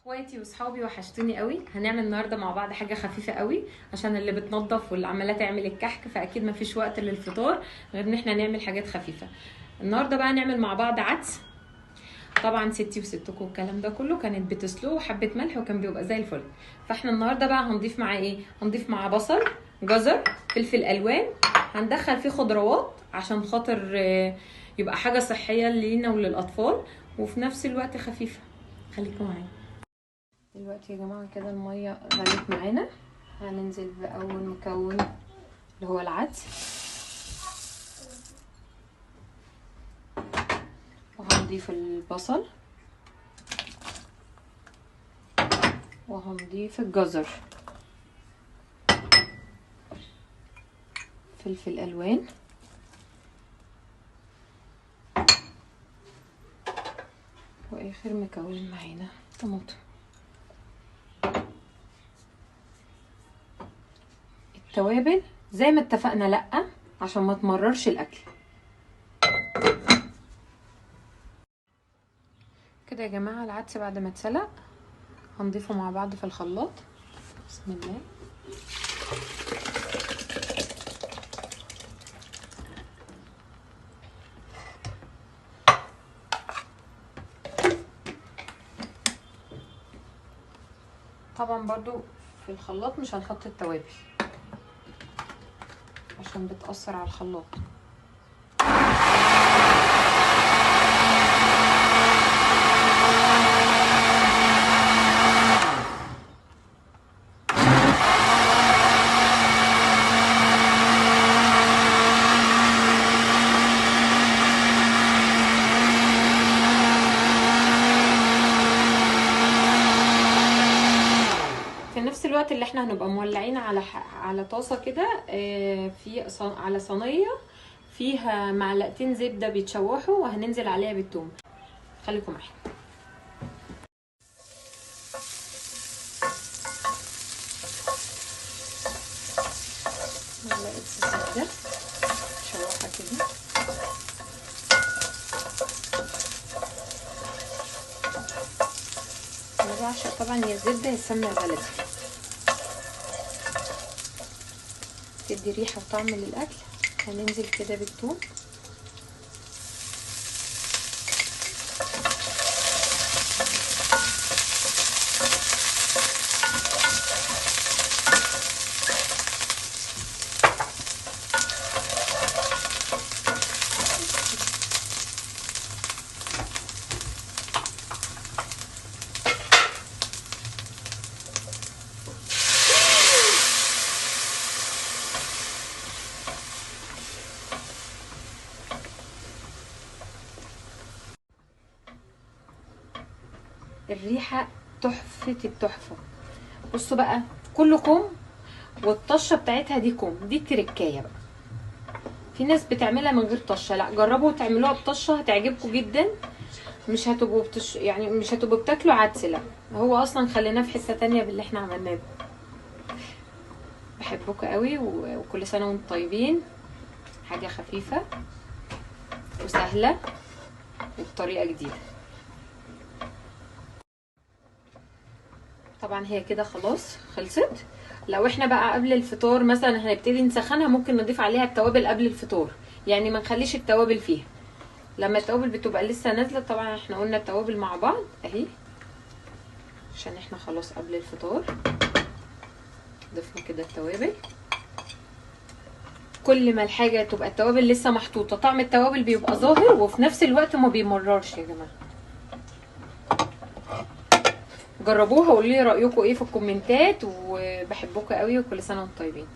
اخواتي وصحابي وحشتوني قوي. هنعمل النهارده مع بعض حاجه خفيفه قوي عشان اللي بتنظف واللي عماله تعمل الكحك، فاكيد مفيش وقت للفطار غير ان احنا نعمل حاجات خفيفه. النهارده بقى نعمل مع بعض عدس. طبعا ستي وستكم الكلام ده كله كانت بتسلقه وحبه ملح وكان بيبقى زي الفل. فاحنا النهارده بقى هنضيف معاه ايه؟ هنضيف معاه بصل، جزر، فلفل الوان، هندخل فيه خضروات عشان خاطر يبقى حاجه صحيه لينا وللاطفال وفي نفس الوقت خفيفه. خليكم معايا. دلوقتي يا جماعه كده الميه غلت معانا، هننزل باول مكون اللي هو العدس، وهنضيف البصل، وهنضيف الجزر، فلفل الوان، واخر مكون معانا طماطم. التوابل زي ما اتفقنا لا عشان ما تمررش الاكل. كده يا جماعه العدس بعد ما اتسلق هنضيفه مع بعض في الخلاط. بسم الله. طبعا برضو في الخلاط مش هنحط التوابل عشان بتأثر على الخلاط. في نفس الوقت اللي احنا هنبقى مولعين على طاسه كده، على صينيه فيها معلقتين زبده بيتشوحوا، وهننزل عليها بالثوم. خليكم معايا. معلقه زبده تشوحها كده، انا بعشق طبعا يا الزبده يا السمنه البلدي، تدي ريحه وطعم للاكل. هننزل كده بالثوم، الريحه تحفه التحفه. بصوا بقى كله كوم، والطشه بتاعتها دي كوم، دي التركايه بقى. في ناس بتعملها من غير طشه، لا جربوا تعملوها بطشه هتعجبكم جدا. مش هتبقوا يعني مش هتبقوا بتاكلوا عدس، لا هو اصلا خليناه في حته تانية باللي احنا عملناه ده. بحبكم قوي وكل سنه وانتم طيبين. حاجه خفيفه وسهله وبطريقه جديده. طبعا هي كده خلاص خلصت. لو احنا بقى قبل الفطار مثلا هنبتدي نسخنها، ممكن نضيف عليها التوابل قبل الفطار، يعني ما نخليش التوابل فيها. لما التوابل بتبقى لسه نازله، طبعا احنا قلنا التوابل مع بعض اهي عشان احنا خلاص قبل الفطار. ضفنا كده التوابل. كل ما الحاجه تبقى التوابل لسه محطوطه، طعم التوابل بيبقى ظاهر وفي نفس الوقت ما بيمررش يا جماعه. جربوها وقولوا لي رايكم ايه في الكومنتات، وبحبكم قوي وكل سنه وانتم طيبين.